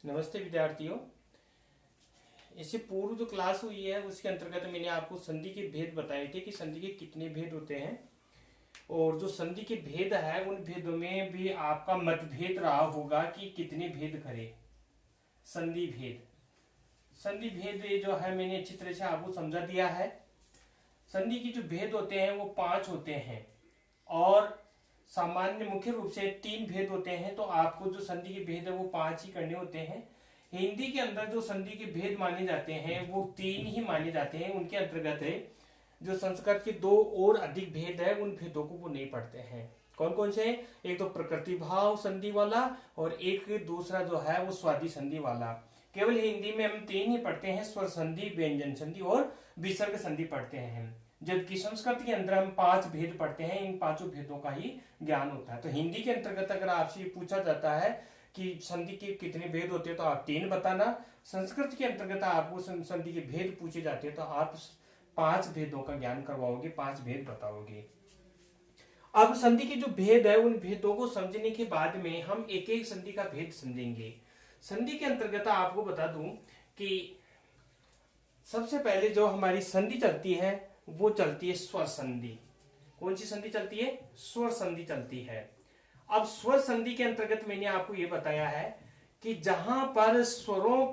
नमस्ते विद्यार्थियों। इससे पूर्व जो क्लास हुई है उसके अंतर्गत मैंने आपको संधि के भेद बताए थे कि संधि के कितने भेद होते हैं, और जो संधि के भेद है उन भेदों में भी आपका मतभेद रहा होगा कि कितने भेद करें। संधि भेद संधि भेद ये जो है मैंने अच्छी तरह से आपको समझा दिया है। संधि के जो भेद होते हैं वो 5 होते हैं, और सामान्य मुख्य रूप से 3 भेद होते हैं। तो आपको जो संधि के भेद है वो 5 ही करने होते हैं। हिंदी के अंदर जो संधि के भेद माने जाते हैं वो 3 ही माने जाते हैं। उनके अंतर्गत है जो संस्कृत के 2 और अधिक भेद है, उन भेदों को वो नहीं पढ़ते हैं। कौन कौन से? एक तो प्रकृति भाव संधि वाला, और एक दूसरा जो है वो स्वादि संधि वाला। केवल हिंदी में हम 3 ही पढ़ते हैं, स्वर संधि, व्यंजन संधि और विसर्ग संधि पढ़ते हैं। जबकि संस्कृत के अंदर हम 5 भेद पढ़ते हैं। इन 5 भेदों का ही ज्ञान होता है। तो हिंदी के अंतर्गत अगर आपसे पूछा जाता है कि संधि के कितने भेद होते हैं तो आप 3 बताना। संस्कृत के अंतर्गत आपको संधि के भेद पूछे जाते हैं तो आप 5 भेदों का ज्ञान करवाओगे, 5 भेद बताओगे। अब संधि के जो भेद है उन भेदों को समझने के बाद में हम एक एक संधि का भेद समझेंगे। संधि के अंतर्गत आपको बता दूं कि सबसे पहले जो हमारी संधि चलती है वो चलती है स्वर संधि। कौन सी संधि चलती है? स्वर संधि चलती है। अब स्वर संधि के अंतर्गत मैंने आपको यह बताया है कि जहां पर स्वरों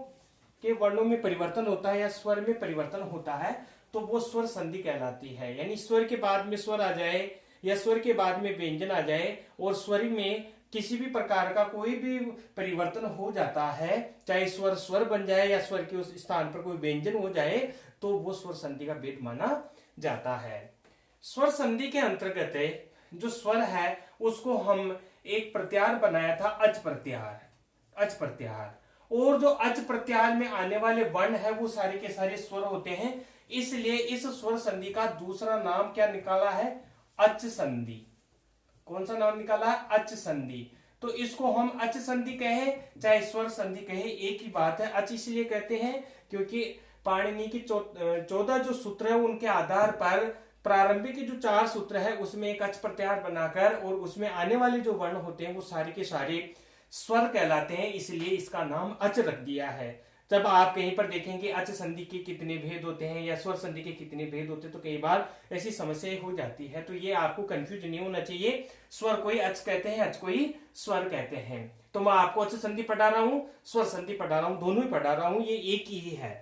के वर्णों में परिवर्तन होता है या स्वर में परिवर्तन होता है तो वो स्वर संधि कहलाती है। यानी स्वर के बाद में स्वर आ जाए या स्वर के बाद में व्यंजन आ जाए और स्वर में किसी भी प्रकार का कोई भी परिवर्तन हो जाता है, चाहे स्वर स्वर बन जाए या स्वर के उस स्थान पर कोई व्यंजन हो जाए, तो वो स्वर संधि का भेद माना जाता है। स्वर संधि के अंतर्गत जो स्वर है उसको हम एक प्रत्याहार बनाया था, अच प्रत्याहार। अच प्रत्याहार, और जो अच प्रत्याहार में आने वाले वर्ण है वो सारे के सारे स्वर होते हैं। इसलिए इस स्वर संधि का दूसरा नाम क्या निकाला है? अच संधि। कौन सा नाम निकाला है? अच संधि। तो इसको हम अच संधि कहे चाहे स्वर संधि कहे, एक ही बात है। अच इसलिए कहते हैं क्योंकि पाणिनि की 14 जो सूत्र है उनके आधार पर प्रारंभिक जो 4 सूत्र है उसमें एक अच प्रत्याहार बनाकर और उसमें आने वाले जो वर्ण होते हैं वो सारे के सारे स्वर कहलाते हैं, इसलिए इसका नाम अच रख दिया है। जब आप कहीं पर देखेंगे अच संधि के कितने भेद होते हैं या स्वर संधि के कितने भेद होते हैं तो कई बार ऐसी समस्या हो जाती है। तो ये आपको कंफ्यूज नहीं होना चाहिए। स्वर कोई अच कहते हैं, अच कोई स्वर कहते हैं। तो मैं आपको अच संधि पढ़ा रहा हूं, स्वर संधि पढ़ा रहा हूं, दोनों ही पढ़ा रहा हूं, ये एक ही है।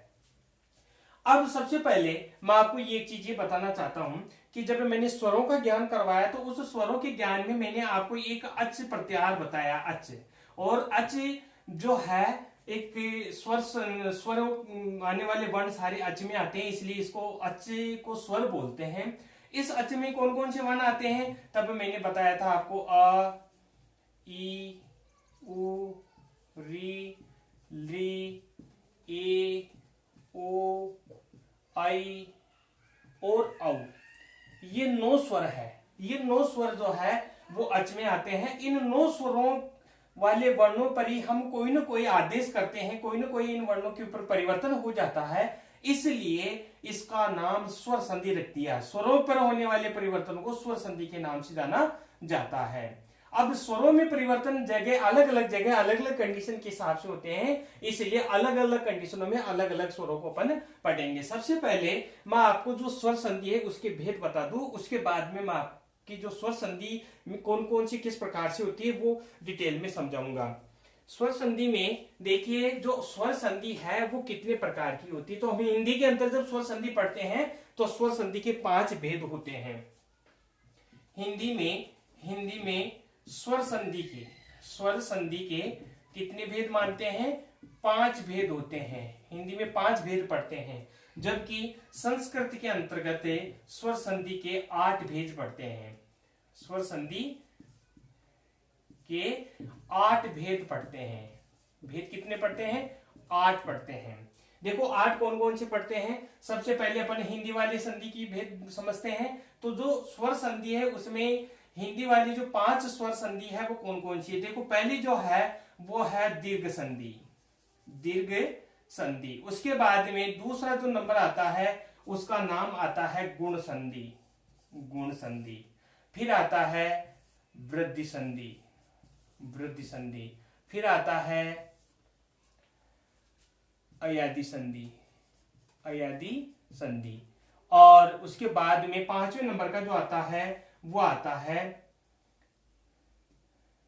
अब सबसे पहले मैं आपको ये चीज ये बताना चाहता हूं कि जब मैंने स्वरों का ज्ञान करवाया तो उस स्वरों के ज्ञान में मैंने आपको एक अच प्रत्याहार बताया, अच। और अच जो है एक स्वर आने वाले वर्ण सारे अच में आते हैं, इसलिए इसको अच को स्वर बोलते हैं। इस अच में कौन कौन से वर्ण आते हैं तब मैंने बताया था आपको, अ, ई, उ, री, ली, ए, ओ, आई और औ। ये 9 स्वर है। ये 9 स्वर जो है वो अच में आते हैं। इन 9 स्वरों वाले वर्णों पर ही हम कोई ना कोई आदेश करते हैं, कोई ना कोई इन वर्णों के ऊपर परिवर्तन हो जाता है, इसलिए इसका नाम स्वर संधि रख दिया। स्वरों पर होने वाले परिवर्तन को स्वर संधि के नाम से जाना जाता है। अब स्वरों में परिवर्तन जगह अलग अलग कंडीशन के हिसाब से होते हैं, इसलिए अलग अलग कंडीशनों में अलग अलग स्वरों को अपन पढ़ेंगे। सबसे पहले मैं आपको जो स्वर संधि है उसके भेद बता दूं, उसके बाद में मैं आपकी जो स्वर संधि में कौन कौन सी किस प्रकार से होती है वो डिटेल में समझाऊंगा। स्वर संधि में देखिए जो स्वर संधि है वो कितने प्रकार की होती है। तो हम हिंदी के अंदर जब स्वर संधि पढ़ते हैं तो स्वर संधि के 5 भेद होते हैं। हिंदी में स्वर संधि के कितने भेद मानते हैं? 5 भेद होते हैं। हिंदी में 5 भेद पढ़ते हैं, जबकि संस्कृत के अंतर्गत स्वर संधि के 8 भेद पढ़ते हैं। स्वर संधि के 8 भेद पढ़ते हैं। भेद कितने पढ़ते हैं? 8 पढ़ते हैं। देखो 8 कौन कौन से पढ़ते हैं। सबसे पहले अपन हिंदी वाली संधि की भेद समझते हैं। तो जो स्वर संधि है उसमें हिंदी वाली जो 5 स्वर संधि है वो कौन कौन सी है। देखो पहली जो है वो है दीर्घ संधि, दीर्घ संधि। उसके बाद में दूसरा जो नंबर आता है उसका नाम आता है गुण संधि, गुण संधि। फिर आता है वृद्धि संधि, वृद्धि संधि। फिर आता है अयादी संधि, अयादी संधि। और उसके बाद में 5वें नंबर का जो आता है वो आता है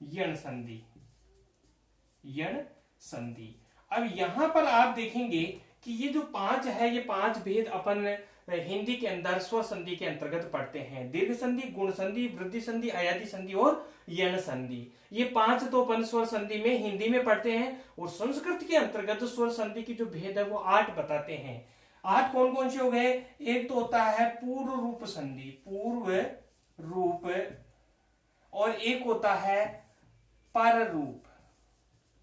यण संधि, यण संधि। अब यहां पर आप देखेंगे कि ये जो 5 है, ये 5 भेद अपन हिंदी के अंदर स्वर संधि के अंतर्गत पढ़ते हैं। दीर्घ संधि, गुण संधि, वृद्धि संधि, अयादी संधि और यण संधि। ये 5 तो अपन स्वर संधि में हिंदी में पढ़ते हैं, और संस्कृत के अंतर्गत स्वर संधि की जो भेद है वो 8 बताते हैं। 8 कौन कौन से हो गए? एक तो होता है पूर्व रूप संधि, पूर्व रूप, और एक होता है पर रूप,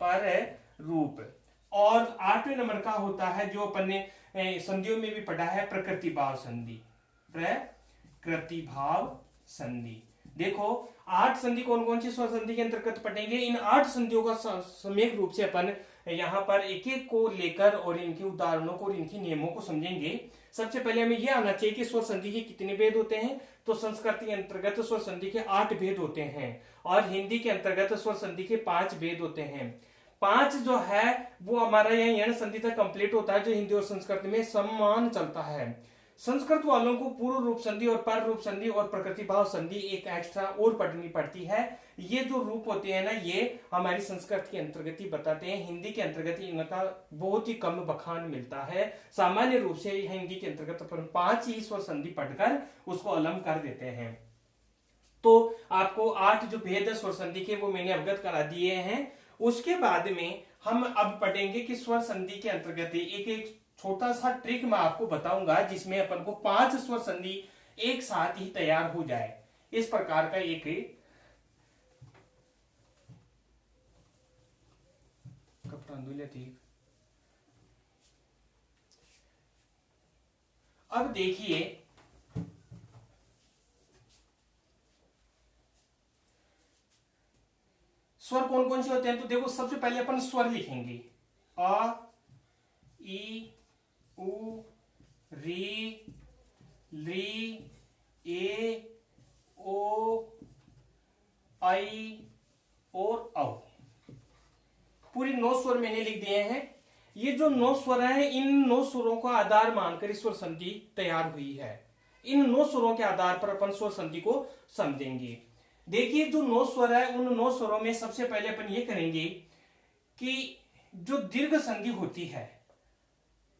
पर रूप, और 8वें नंबर का होता है जो अपन ने संधियों में भी पढ़ा है, प्रकृति भाव संधि, प्रकृति भाव संधि। देखो 8 संधि कौन कौन सी स्वर संधि के अंतर्गत पढ़ेंगे। इन 8 संधियों का सम्यक रूप से अपन यहाँ पर एक एक को लेकर और इनके उदाहरणों को और इनके नियमों को समझेंगे। सबसे पहले हमें यह आना चाहिए कि स्वर संधि के कितने भेद होते हैं। तो संस्कृत के अंतर्गत स्वर संधि के 8 भेद होते हैं, और हिंदी के अंतर्गत स्वर संधि के 5 भेद होते हैं। 5 जो है वो हमारा यहाँ यण संधि तक कंप्लीट होता है, जो हिंदी और संस्कृत में समान चलता है। संस्कृत वालों को पूर्व रूप संधि और पर रूप संधि और प्रकृति भाव संधि एक एक्स्ट्रा और पढ़नी पड़ती है। ये जो रूप होते हैं ना, ये हमारी संस्कृत के अंतर्गत ही बताते हैं। हिंदी के अंतर्गत इनका बहुत ही कम बखान मिलता है। सामान्य रूप से हिंदी के अंतर्गत अपन 5 ही स्वर संधि पढ़कर उसको अलम कर देते हैं। तो आपको 8 जो भेद है स्वर संधि के वो मैंने अवगत करा दिए हैं। उसके बाद में हम अब पढ़ेंगे कि स्वर संधि के अंतर्गत एक एक छोटा सा ट्रिक मैं आपको बताऊंगा, जिसमें अपन को 5 स्वर संधि एक साथ ही तैयार हो जाए। इस प्रकार का एक कपड़ा ठीक। अब देखिए स्वर कौन कौन से होते हैं। तो देखो सबसे पहले अपन स्वर लिखेंगे, अ, ई, उ, री, ली, ए, ओ, आई और औ। पूरी 9 स्वर मैंने लिख दिए हैं। ये जो 9 स्वर हैं, इन 9 स्वरों का आधार मानकर स्वर संधि तैयार हुई है। इन 9 स्वरों के आधार पर अपन स्वर संधि को समझेंगे। देखिए जो 9 स्वर है, उन 9 स्वरों में सबसे पहले अपन ये करेंगे कि जो दीर्घ संधि होती है,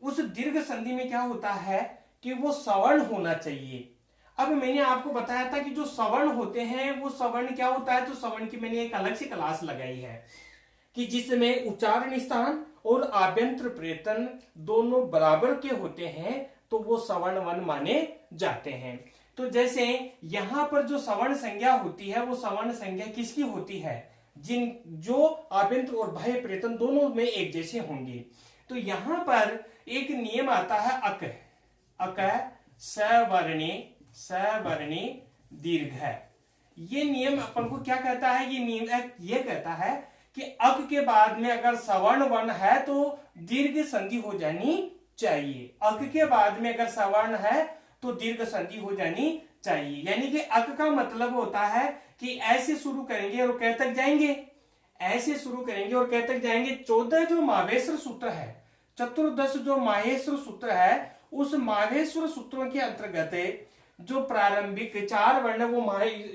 उस दीर्घ संधि में क्या होता है कि वो सवर्ण होना चाहिए। अब मैंने आपको बताया था कि जो सवर्ण होते हैं वो सवर्ण क्या होता है। तो सवर्ण की मैंने एक अलग से क्लास लगाई है कि जिसमें उच्चारण स्थान और आभ्यंतर प्रेतन दोनों बराबर के होते हैं, तो वो सवर्ण वन माने जाते हैं। तो जैसे यहां पर जो सवर्ण संज्ञा होती है, वो सवर्ण संज्ञा किसकी होती है? जो आभ्यंतर और बाह्य प्रेतन दोनों में एक जैसे होंगे। तो यहां पर एक नियम आता है अक, सवर्णी दीर्घ है। ये नियम अपन को क्या कहता है? ये नियम ये कहता है कि अक के बाद में अगर सवर्ण वर्ण है तो दीर्घ संधि हो जानी चाहिए। अक के बाद में अगर सवर्ण है तो दीर्घ संधि हो जानी चाहिए। यानी कि अक का मतलब होता है कि ऐसे शुरू करेंगे और कै तक जाएंगे, ऐसे शुरू करेंगे और कै तक जाएंगे। 14 जो माहेश्वर सूत्र है, चतुर्दश जो माहेश्वर सूत्र है, उस माहेश्वर सूत्रों के अंतर्गत जो प्रारंभिक 4 वर्ण वो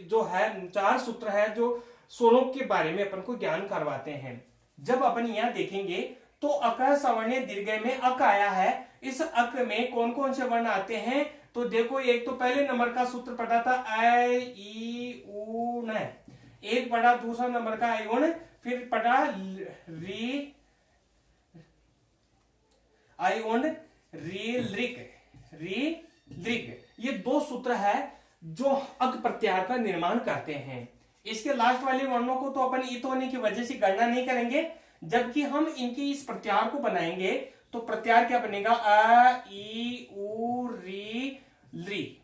जो है 4 सूत्र है जो स्वरों के बारे में अपन को ज्ञान करवाते हैं। जब अपन यहां देखेंगे तो अक सवर्णे दीर्घ में अक आया है। इस अक में कौन कौन से वर्ण आते हैं? तो देखो एक तो पहले नंबर का सूत्र पढ़ा था ऐ ई उ न, एक पढ़ा दूसरा नंबर का आयोन, फिर पढ़ा री आयोन री लिक। ये 2 सूत्र है जो अक प्रत्याहार का निर्माण करते हैं। इसके लास्ट वाले वर्णों को तो अपन इत होने की वजह से गणना नहीं करेंगे, जबकि हम इनकी इस प्रत्याहार को बनाएंगे तो प्रत्याहार क्या बनेगा? अ ई उ री ली।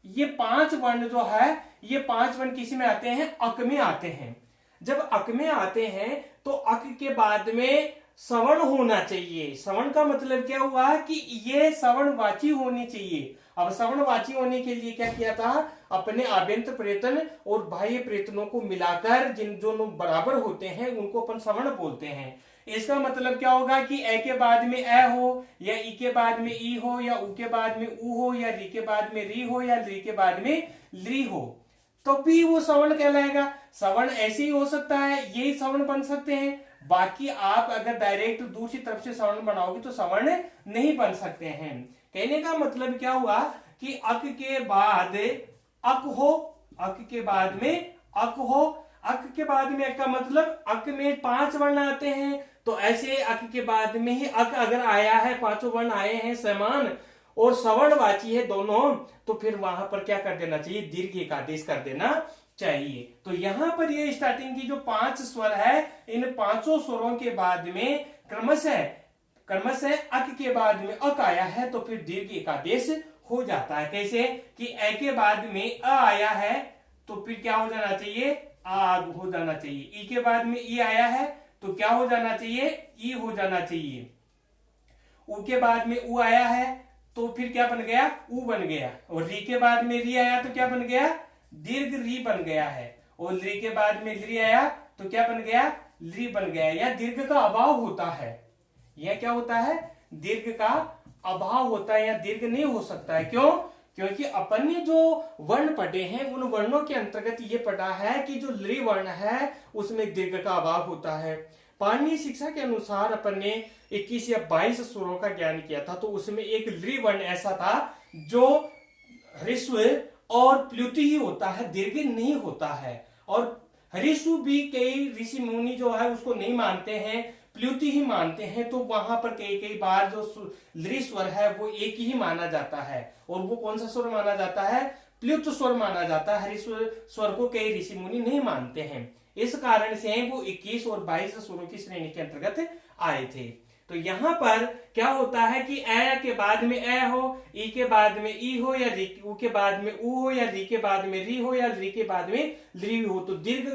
ये 5 वर्ण जो है, ये 5 वर्ण किसी में आते हैं? अक में आते हैं। जब अक में आते हैं तो अक के बाद में सवर्ण होना चाहिए। सवर्ण का मतलब क्या हुआ कि ये सवर्णवाची होनी चाहिए। अब सवर्णवाची होने के लिए क्या किया था? अपने आभ्यंतर प्रेतन और बाह्य प्रेतनों को मिलाकर जिन दोनों बराबर होते हैं उनको अपन सवर्ण बोलते हैं। इसका मतलब क्या होगा कि ए के बाद में ए हो, या ई के बाद में ई हो, या ऊ के बाद में ऊ हो, या री के बाद में री हो, या री के बाद में ली हो, तो भी वो सवर्ण कहलाएगा। सवर्ण ऐसे ही हो सकता है, यही सवर्ण बन सकते हैं। बाकी आप अगर डायरेक्ट दूसरी तरफ से सवर्ण बनाओगे तो सवर्ण नहीं बन सकते हैं। कहने का मतलब क्या हुआ कि अक के बाद अक हो, अक के बाद में अक हो, अक के बाद में अक का मतलब अक में 5 वर्ण आते हैं, तो ऐसे अक के बाद में ही अक अगर आया है, 5 वर्ण आए हैं समान और सवर्णवाची है दोनों, तो फिर वहां पर क्या कर देना चाहिए, दीर्घ एक आदेश कर देना चाहिए। तो यहां पर ये स्टार्टिंग की जो 5 स्वर है, इन 5 स्वरों के बाद में क्रमशः अक के बाद में अक आया है तो फिर दीर्घ एक आदेश हो जाता है। कैसे कि ए के बाद में अ आया है तो फिर क्या हो जाना चाहिए, आग हो जाना चाहिए। ई के बाद में ई आया है तो क्या हो जाना चाहिए, ई हो जाना चाहिए। ऊ के बाद में ऊ आया है तो फिर क्या बन गया, ऊ बन गया। और री के बाद में री आया तो क्या बन गया, दीर्घ री बन गया है। और री के बाद में ली आया तो क्या बन गया, ली बन गया। या दीर्घ का अभाव होता है, यह क्या होता है, दीर्घ का अभाव होता है, या दीर्घ नहीं हो सकता है। क्यों, क्योंकि अपन ने जो वर्ण पढ़े हैं उन वर्णों के अंतर्गत ये पढ़ा है कि जो ली वर्ण है उसमें दीर्घ का अभाव होता है। पाणिनीय शिक्षा के अनुसार अपन ने 21 या 22 स्वरों का ज्ञान किया था, तो उसमें एक ली वर्ण ऐसा था जो ह्रस्व और प्लुति ही होता है, दीर्घ नहीं होता है। और ह्रस्व भी कई ऋषि मुनि जो है उसको नहीं मानते हैं, प्लुति ही मानते हैं। तो वहां पर कई बार जो ली स्वर है वो एक ही माना जाता है। और वो कौन सा स्वर माना जाता है, प्लुत स्वर माना जाता है। ह्रस्व स्वर को कई ऋषि मुनि नहीं मानते हैं, इस कारण से वो 21 और 22 स्वरों की श्रेणी के अंतर्गत आए थे। तो यहां पर क्या होता है कि ए के बाद में ए हो, ई के बाद में ई हो, या ऊ के बाद में ऊ हो, या री के बाद में री हो, या री के बाद में ली हो, तो दीर्घ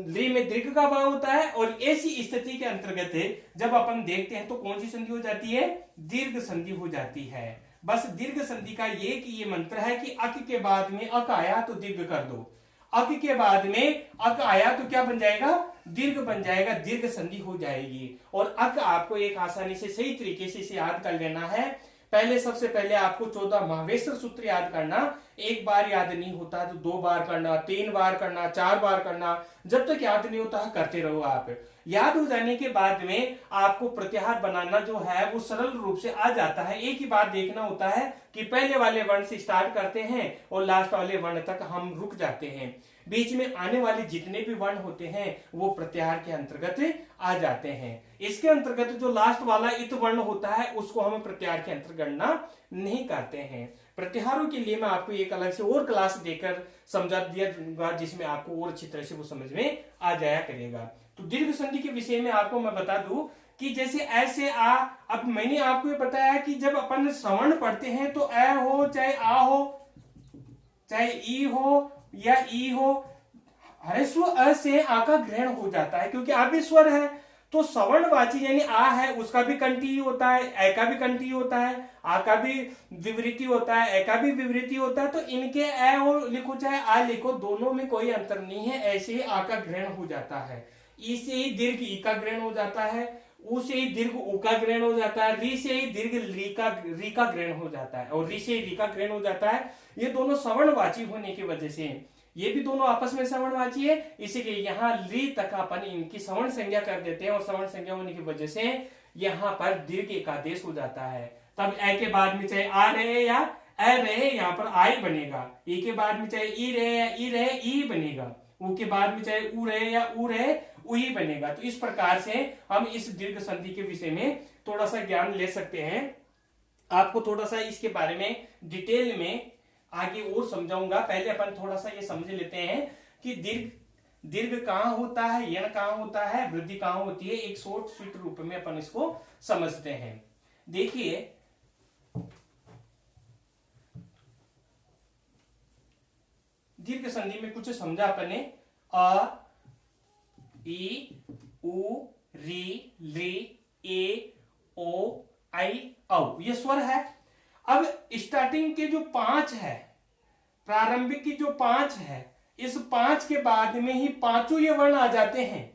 ली में दीर्घ का अभाव होता है। और ऐसी स्थिति के अंतर्गत जब अपन देखते हैं तो कौन सी संधि हो जाती है, दीर्घ संधि हो जाती है। बस दीर्घ संधि का ये मंत्र है कि अक के बाद में अक आया तो दीर्घ कर दो, अक के बाद में अक आया तो क्या बन जाएगा, दीर्घ बन जाएगा, दीर्घ संधि हो जाएगी। और अक आपको एक आसानी से सही तरीके से इसे याद कर लेना है। पहले सबसे पहले आपको 14 महावेश्वर सूत्र याद करना। एक बार याद नहीं होता तो 2 बार करना, 3 बार करना, 4 बार करना, जब तक याद नहीं होता करते रहो आप। याद हो जाने के बाद में आपको प्रत्याहार बनाना जो है वो सरल रूप से आ जाता है। एक ही बात देखना होता है कि पहले वाले वर्ण से स्टार्ट करते हैं और लास्ट वाले वर्ण तक हम रुक जाते हैं। बीच में आने वाले जितने भी वर्ण होते हैं वो प्रत्याहार के अंतर्गत आ जाते हैं। इसके अंतर्गत जो लास्ट वाला इत वर्ण होता है उसको हम प्रत्याहार के अंतर्गत गणना नहीं करते हैं। प्रत्याहारों के लिए मैं आपको एक अलग से और क्लास देकर समझा दिया दूंगा जिसमें आपको और अच्छी तरह से वो समझ में आ जाया करेगा। तो दीर्घ संधि के विषय में आपको मैं बता दूं कि जैसे ऐसे आ, अब मैंने आपको ये बताया कि जब अपन सवर्ण पढ़ते हैं तो ए हो चाहे आ हो चाहे ई हो या ई हो, ह्रस्व अ से आ का ग्रहण हो जाता है क्योंकि आ भी स्वर है। तो सवर्णवाची यानी आ है उसका भी कंठी होता है, ए का भी कंठी होता है, आ का भी विवृति होता है, ए का भी विवृति होता है। तो इनके ए और लिखो चाहे आ लिखो दोनों में कोई अंतर नहीं है, ऐसे ही आ का ग्रहण हो जाता है। ई से ही दीर्घ ई का ग्रहण हो जाता है, ऊ से ही दीर्घ ऊ का ग्रहण हो जाता है, री से ही दीर्घ री का ग्रहण हो जाता है और री से ही री का ग्रहण हो जाता है। ये दोनों सवर्णवाची होने की वजह से ये भी दोनों आपस में सवर्णवाची है, इसीलिए यहाँ ली तक अपन इनकी सवर्ण संज्ञा कर देते हैं और सवर्ण संज्ञा होने की वजह से यहाँ पर दीर्घ एक आदेश हो जाता है। तब ए के बाद में चाहे आ रहे या ए रहे यहाँ पर आई बनेगा, ई के बाद में चाहे ई रहे या ई रहे ई बनेगा, ऊ के बाद में चाहे ऊ रहे या ऊ रहे उही बनेगा। तो इस प्रकार से हम इस दीर्घ संधि के विषय में थोड़ा सा ज्ञान ले सकते हैं। आपको थोड़ा सा इसके बारे में डिटेल में आगे और समझाऊंगा। पहले अपन थोड़ा सा ये समझ लेते हैं कि दीर्घ कहां होता है, यण कहां होता है, वृद्धि कहां होती है। एक शॉर्ट स्वीट रूप में अपन इसको समझते हैं। देखिए दीर्घ संधि में कुछ समझा अपने, अ ई उ री ली ए ओ आई औ ये स्वर है। अब स्टार्टिंग के जो 5 है, प्रारंभिक की जो 5 है, इस 5 के बाद में ही पांचों ये वर्ण आ जाते हैं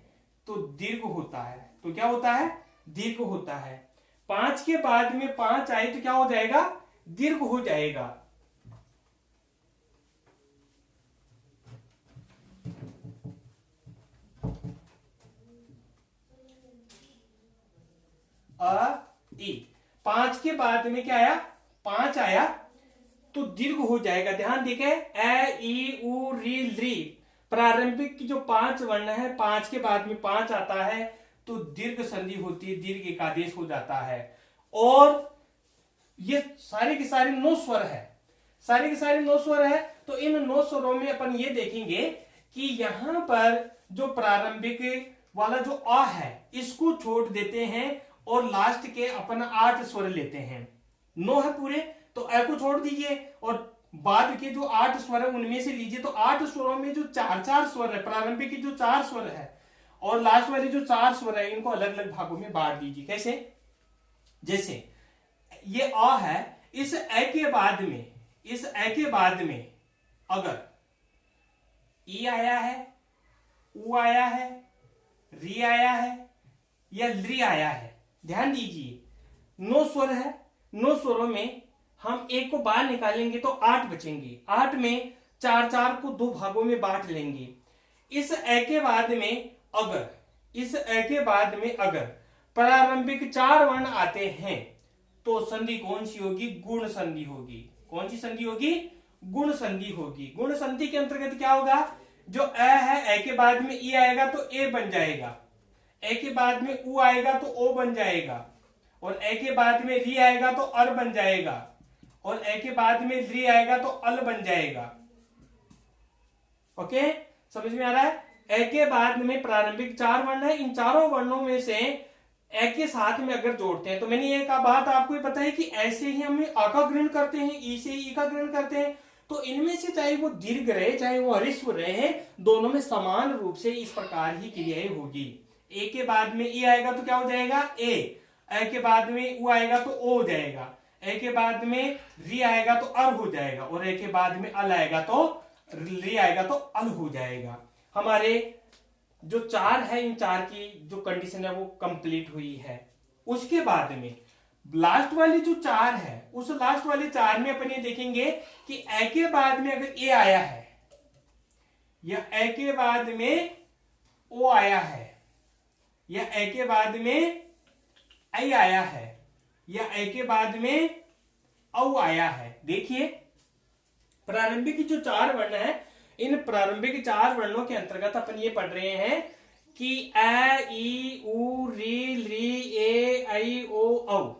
तो दीर्घ होता है। तो क्या होता है, दीर्घ होता है। 5 के बाद में 5 आए तो क्या हो जाएगा, दीर्घ हो जाएगा। ई 5 के बाद में क्या आया, 5 आया तो दीर्घ हो जाएगा। ध्यान देखे, ए ई उ री ली, प्रारंभिक की जो 5 वर्ण है, 5 के बाद में 5 आता है तो दीर्घ संधि होती है, दीर्घ एकादेश हो जाता है। और ये सारे के सारे 9 स्वर है, सारे के सारे 9 स्वर है। तो इन 9 स्वरों में अपन ये देखेंगे कि यहां पर जो प्रारंभिक वाला जो आ है इसको छोड़ देते हैं और लास्ट के अपन 8 स्वर लेते हैं। 9 है पूरे, तो अ को छोड़ दीजिए और बाद के जो 8 स्वर है उनमें से लीजिए। तो 8 स्वरों में जो 4-4 स्वर है, प्रारंभिक के जो 4 स्वर है और लास्ट वाले जो 4 स्वर है, इनको अलग अलग भागों में बांट दीजिए। कैसे, जैसे ये अ है, इस ए के बाद में, इस ए के बाद में अगर ई आया है, उ आया है, री आया है या ली आया है, ध्यान दीजिए 9 स्वर है। 9 स्वरों में हम एक को बाहर निकालेंगे तो 8 बचेंगे। 8 में 4-4 को 2 भागों में बांट लेंगे। इस ए के बाद में अगर, इस ए के बाद में अगर प्रारंभिक 4 वर्ण आते हैं तो संधि कौन सी होगी, गुण संधि होगी। कौन सी संधि होगी, गुण संधि होगी। गुण संधि के अंतर्गत क्या होगा, जो अ है, ए के बाद में ई आएगा तो ए बन जाएगा, ए के बाद में उ आएगा तो ओ बन जाएगा, और ए के बाद में री आएगा तो अर बन जाएगा, और ए के बाद में री आएगा तो अल बन जाएगा। ओके, समझ में आ रहा है। ए के बाद में प्रारंभिक 4 वर्ण है, इन चारों वर्णों में से ए के साथ में अगर जोड़ते हैं तो मैंने एक बात आपको ही पता है कि ऐसे ही हम आ का ग्रहण करते हैं, ई से ई का ग्रहण करते हैं। तो इनमें से चाहे वो दीर्घ रहे चाहे वो हरिस्व रहे, दोनों में समान रूप से इस प्रकार ही क्रियाएं होगी। ए के बाद में ई आएगा तो क्या हो जाएगा, ए के बाद में उ आएगा तो ओ हो जाएगा, ए के बाद में री आएगा तो अर हो जाएगा, और ए के बाद में अल आएगा तो री आएगा तो अल हो जाएगा। हमारे जो 4 है, इन 4 की जो कंडीशन है वो कंप्लीट हुई है। उसके बाद में लास्ट वाली जो 4 है, उस लास्ट वाले 4 में अपन ये देखेंगे कि ए के बाद में अगर ए आया है या ए के बाद में ओ आया है या ए के बाद में आई आया है या ए के बाद में औ आया है। देखिए प्रारंभिक जो 4 वर्ण है, इन प्रारंभिक 4 वर्णों के अंतर्गत अपन ये पढ़ रहे हैं कि ए ई उ री ली ए आई ओ औ।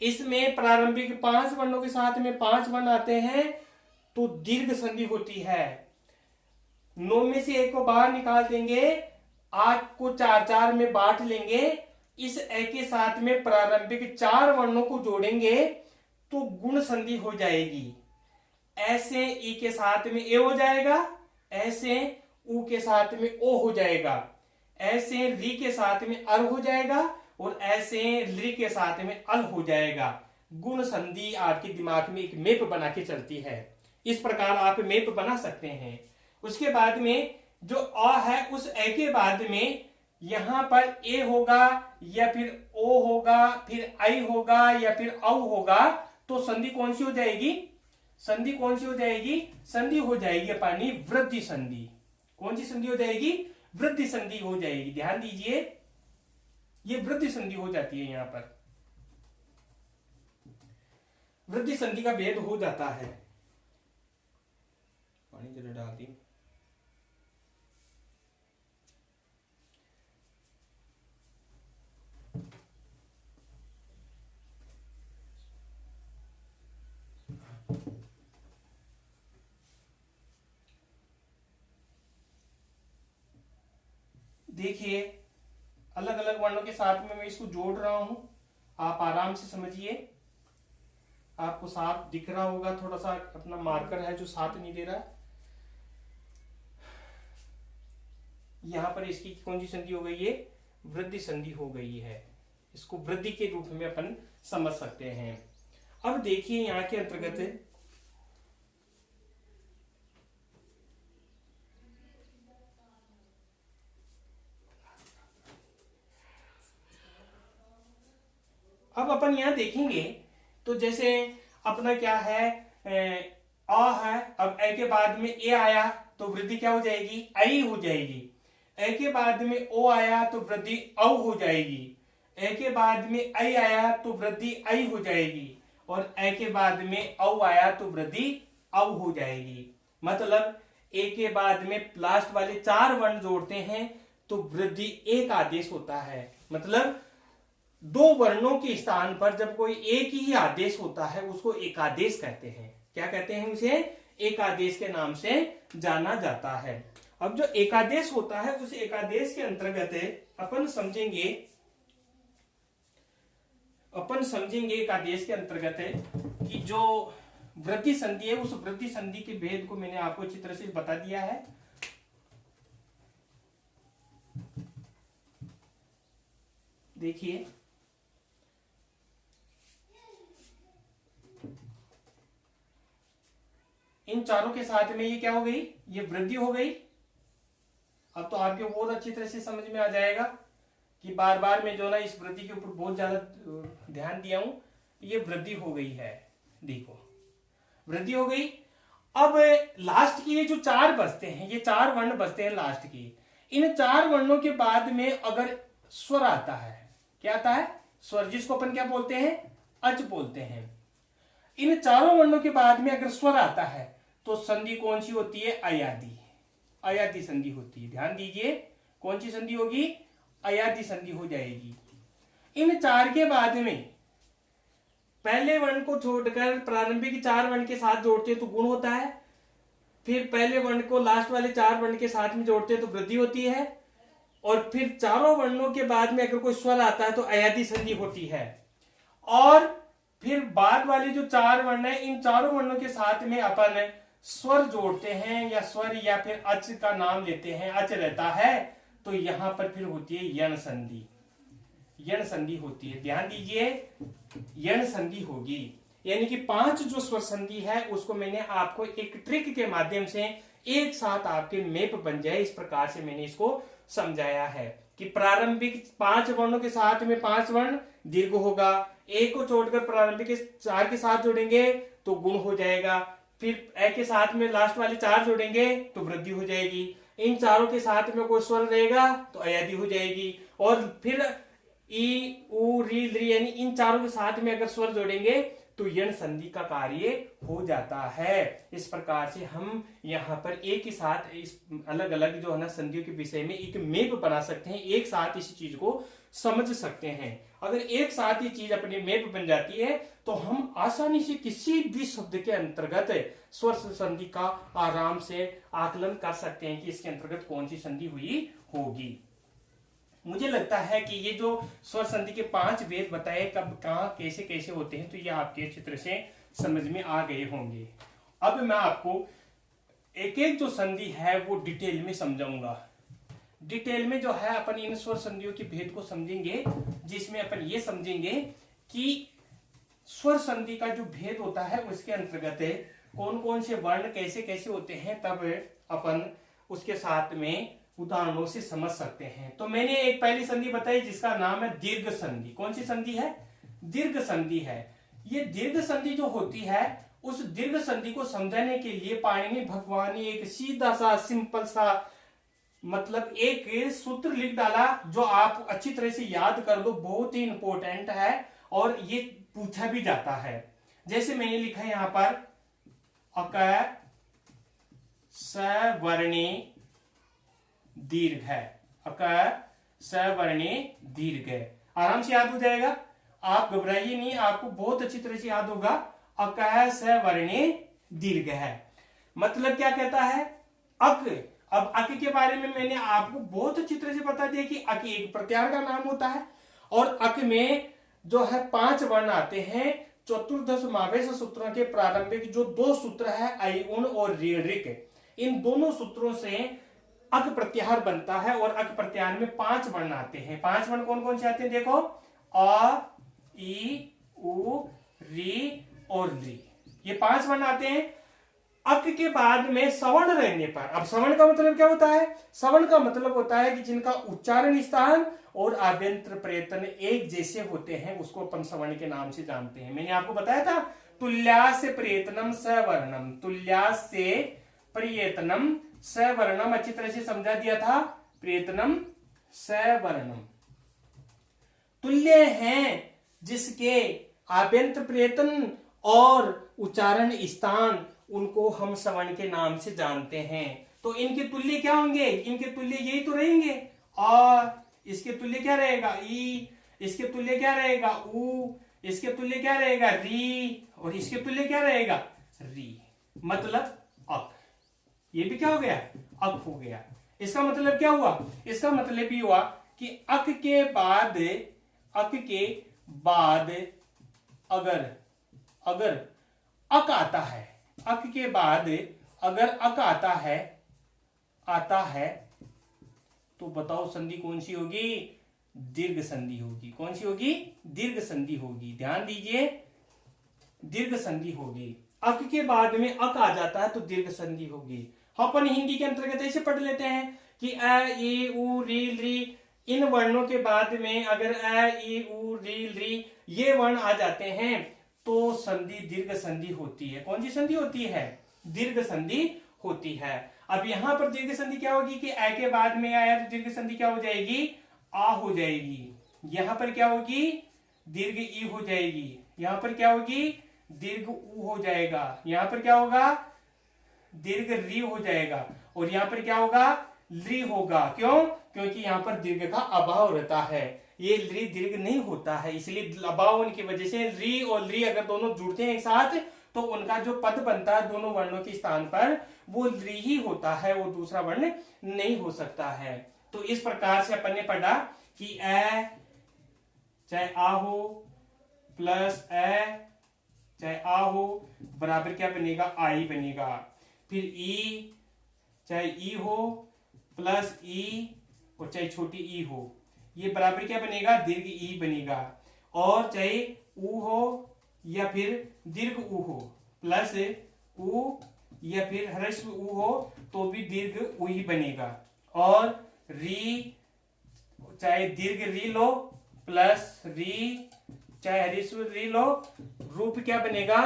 इसमें प्रारंभिक 5 वर्णों के साथ में 5 वर्ण आते हैं तो दीर्घ संधि होती है। 9 में से एक को बाहर निकाल देंगे, 8 को 4-4 में बांट लेंगे, इस ए के साथ में प्रारंभिक 4 वर्णों को जोड़ेंगे तो गुण संधि हो जाएगी। ऐसे ई के साथ में ए हो जाएगा, ऐसे उ के साथ में ओ हो जाएगा, ऐसे री के साथ में अर हो जाएगा, और ऐसे ली के साथ में अल हो जाएगा। गुण संधि आपके दिमाग में एक मैप बना के चलती है। इस प्रकार आप मैप बना सकते हैं। उसके बाद में जो अ है, उस ए के बाद में यहां पर ए होगा या फिर ओ होगा, फिर आई होगा या फिर औ होगा, तो संधि कौन सी हो जाएगी, संधि कौन सी हो जाएगी, संधि हो जाएगी अपनी वृद्धि संधि। कौन सी संधि हो जाएगी, वृद्धि संधि हो जाएगी। ध्यान दीजिए, ये वृद्धि संधि हो जाती है, यहां पर वृद्धि संधि का भेद हो जाता है। पानी जरा डाल दी। देखिए अलग अलग वर्णों के साथ में मैं इसको जोड़ रहा हूं, आप आराम से समझिए। आपको साथ दिख रहा होगा, थोड़ा सा अपना मार्कर है जो साथ नहीं दे रहा। यहां पर इसकी कौन सी संधि हो गई है, वृद्धि संधि हो गई है। इसको वृद्धि के रूप में अपन समझ सकते हैं। अब देखिए यहां के अंतर्गत अब अपन यहाँ देखेंगे तो जैसे अपना क्या है, अ है, अब ए के बाद में ए आया तो वृद्धि क्या हो जाएगी, आई हो जाएगी। ए के बाद में ओ आया तो वृद्धि औ हो जाएगी। ए के बाद में आई आया तो वृद्धि आई हो जाएगी, और ए के बाद में औ आया तो वृद्धि औ हो जाएगी। मतलब ए के बाद में लास्ट वाले 4 वर्ण जोड़ते हैं तो वृद्धि एक आदेश होता है। मतलब 2 वर्णों के स्थान पर जब कोई एक ही आदेश होता है उसको एकादेश कहते हैं। क्या कहते हैं उसे, एकादेश के नाम से जाना जाता है। अब जो एकादेश होता है उस एकादेश के अंतर्गत अपन समझेंगे एकादेश के अंतर्गत कि जो वृद्धि संधि है उस वृद्धि संधि के भेद को मैंने आपको अच्छी तरह से बता दिया है। देखिए इन चारों के साथ में ये क्या हो गई, ये वृद्धि हो गई। अब तो आपको बहुत अच्छी तरह से समझ में आ जाएगा कि बार बार मैं जो ना इस वृद्धि के ऊपर बहुत ज्यादा ध्यान दिया हूं। ये वृद्धि हो गई है, देखो वृद्धि हो गई। अब लास्ट की ये जो 4 बचते हैं, ये 4 वर्ण बचते हैं लास्ट की। इन 4 वर्णों के बाद में अगर स्वर आता है, क्या आता है, स्वर, जिसको अपन क्या बोलते हैं, अच बोलते हैं। इन चारों वर्णों के बाद में अगर स्वर आता है तो संधि कौन सी होती है, अयादी, अयादी संधि होती है। ध्यान दीजिए कौन सी संधि होगी, अयादी संधि हो जाएगी। इन 4 के बाद में पहले वर्ण को छोड़कर प्रारंभिक 4 वर्ण के साथ जोड़ते हैं तो गुण होता है। फिर पहले वर्ण को लास्ट वाले 4 वर्ण के साथ में जोड़ते हैं तो वृद्धि होती है। और फिर चारों वर्णों के बाद में अगर कोई स्वर आता है तो अयादी संधि होती है। और फिर बाद वाले जो 4 वर्ण है, इन चारों वर्णों के साथ में अपन स्वर जोड़ते हैं या स्वर या फिर अच का नाम लेते हैं, अच रहता है तो यहां पर फिर होती है यण संधि, यण संधि होती है। ध्यान दीजिए यण संधि होगी। यानी कि 5 जो स्वर संधि है उसको मैंने आपको एक ट्रिक के माध्यम से एक साथ आपके मैप बन जाए इस प्रकार से मैंने इसको समझाया है कि प्रारंभिक 5 वर्णों के साथ में 5 वर्ण दीर्घ होगा। एक को छोड़कर प्रारंभिक 4 के साथ जोड़ेंगे तो गुण हो जाएगा। फिर ए के साथ में लास्ट वाले 4 जोड़ेंगे तो वृद्धि हो जाएगी। इन चारों के साथ में कोई स्वर रहेगा तो अयादी हो जाएगी। और फिर ई उ री ली यानी इन चारों के साथ में अगर स्वर जोड़ेंगे तो यण संधि का कार्य हो जाता है। इस प्रकार से हम यहाँ पर एक ही साथ इस अलग अलग जो है ना संधियों के विषय में एक मैप बना सकते हैं, एक साथ इस चीज को समझ सकते हैं। अगर एक साथ ये चीज अपने मैप बन जाती है तो हम आसानी से किसी भी शब्द के अंतर्गत स्वर संधि का आराम से आकलन कर सकते हैं कि इसके अंतर्गत कौन सी संधि हुई होगी। मुझे लगता है कि ये जो स्वर संधि के 5 भेद बताए कब कहाँ कैसे कैसे होते हैं तो ये आपके चित्र से समझ में आ गए होंगे। अब मैं आपको एक एक जो संधि है वो डिटेल में समझाऊंगा। डिटेल में जो है अपन इन स्वर संधियों के भेद को समझेंगे, जिसमें अपन ये समझेंगे कि स्वर संधि का जो भेद होता है उसके अंतर्गत कौन कौन से वर्ण कैसे कैसे होते हैं, तब अपन उसके साथ में उदाहरणों से समझ सकते हैं। तो मैंने एक पहली संधि बताई जिसका नाम है दीर्घ संधि। कौन सी संधि है, दीर्घ संधि है। ये दीर्घ संधि जो होती है उस दीर्घ संधि को समझाने के लिए पाणिनि भगवान ने एक सीधा सा सिंपल सा मतलब एक सूत्र लिख डाला जो आप अच्छी तरह से याद कर लो, बहुत ही इंपॉर्टेंट है और ये पूछा भी जाता है। जैसे मैंने लिखा है यहां पर अक सवर्णी दीर्घ है, अक सवर्णी दीर्घ है, आराम से याद हो जाएगा, आप घबराइए नहीं, आपको बहुत अच्छी तरह से याद होगा। अक सवर्णी दीर्घ है मतलब क्या कहता है, अक। अब अक के बारे में मैंने आपको बहुत अच्छी तरह से बता दिया कि अक एक प्रत्याहार का नाम होता है और अक में जो है 5 वर्ण आते हैं। चतुर्दश समावेश सूत्रों के प्रारंभिक जो 2 सूत्र है ऐ उन और ऋ, इन दोनों सूत्रों से अक प्रत्याहार बनता है और अक प्रत्याहार में 5 वर्ण आते हैं। 5 वर्ण कौन कौन से आते हैं देखो, अ ई उ री और ली, ये 5 वर्ण आते हैं। अक के बाद में सवर्ण रहने पर, अब सवर्ण का मतलब क्या होता है? सवर्ण का मतलब होता है कि जिनका उच्चारण स्थान और आभ्यंतर प्रयत्न एक जैसे होते हैं, उसको अपन सवर्ण के नाम से जानते हैं। मैंने आपको बताया था तुल्यास्य प्रयत्नम सवर्णम, तुल्यास्य प्रयत्नम सवर्णम, अच्छी तरह से समझा दिया था। प्रयत्नम सवर्णम तुल्य हैं जिसके आभ्यंतर प्रयत्न और उच्चारण स्थान, उनको हम सवर्ण के नाम से जानते हैं। तो इनके तुल्य क्या होंगे? इनके तुल्य यही तो रहेंगे। और इसके तुल्य क्या रहेगा? ई। इसके तुल्य क्या रहेगा? उ। इसके तुल्य क्या रहेगा? री। और इसके तुल्य क्या रहेगा? री। मतलब अक। ये भी क्या हो गया? अक हो गया। इसका मतलब क्या हुआ? इसका मतलब ये हुआ कि अक के बाद, अक के बाद अगर अगर अक आता है, अक के बाद अगर अक आता है तो बताओ संधि कौन सी होगी? दीर्घ संधि होगी। कौन सी होगी? दीर्घ संधि होगी। ध्यान दीजिए, दीर्घ संधि होगी। अक के बाद में अक आ जाता है तो दीर्घ संधि होगी। अपन हिंदी के अंतर्गत ऐसे पढ़ लेते हैं कि अ, ई, उ, री, री, इन वर्णों के बाद में अगर अ, ई, उ, री, री ये वर्ण आ जाते हैं तो संधि दीर्घ संधि होती है। कौन सी संधि होती है? दीर्घ संधि होती है। अब यहां पर दीर्घ संधि क्या होगी कि अ के बाद में आया तो दीर्घ संधि क्या हो जाएगी? आ हो जाएगी। यहां पर क्या होगी? दीर्घ ई हो जाएगी। यहां पर क्या होगी? दीर्घ उ हो जाएगा। यहां पर क्या होगा? दीर्घ री हो जाएगा। और यहां पर क्या होगा? ली होगा। क्यों? क्योंकि यहां पर दीर्घ का अभाव रहता है। ये ली दीर्घ नहीं होता है, इसलिए अभाव होने की वजह से री और ली अगर दोनों जुड़ते हैं एक साथ तो उनका जो पद बनता है दोनों वर्णों के स्थान पर वो ली ही होता है, वो दूसरा वर्ण नहीं हो सकता है। तो इस प्रकार से अपन ने पढ़ा कि अ चाहे आ हो प्लस अ चाहे आ हो बराबर क्या बनेगा? आई बनेगा। फिर ई चाहे ई हो प्लस ई और चाहे छोटी ई हो, ये बराबर क्या बनेगा? दीर्घ ई बनेगा। और चाहे उ हो या फिर दीर्घ उ हो प्लस उ या फिर ह्रस्व उ हो तो भी दीर्घ उ ही बनेगा। और री चाहे दीर्घ री लो प्लस री चाहे ह्रस्व री लो, रूप क्या बनेगा?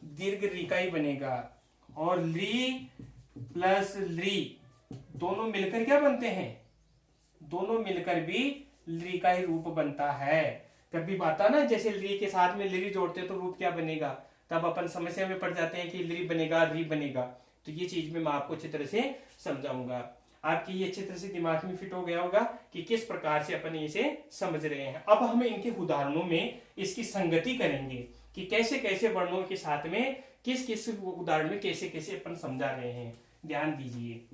दीर्घ री का ही बनेगा। और ली प्लस ली दोनों मिलकर क्या बनते हैं? दोनों मिलकर भी ली का ही रूप बनता है। कभी बात ना जैसे ली के साथ में ली जोड़ते तो रूप क्या बनेगा, तब अपन समस्या में पड़ जाते हैं कि ली बनेगा री बनेगा। तो ये चीज में मैं आपको अच्छी तरह से समझाऊंगा। आपकी ये अच्छी तरह से दिमाग में फिट हो गया होगा कि किस प्रकार से अपन इसे समझ रहे हैं। अब हम इनके उदाहरणों में इसकी संगति करेंगे कि कैसे कैसे वर्णों के साथ में किस किस उदाहरण में कैसे कैसे अपन समझा रहे हैं। ध्यान दीजिए।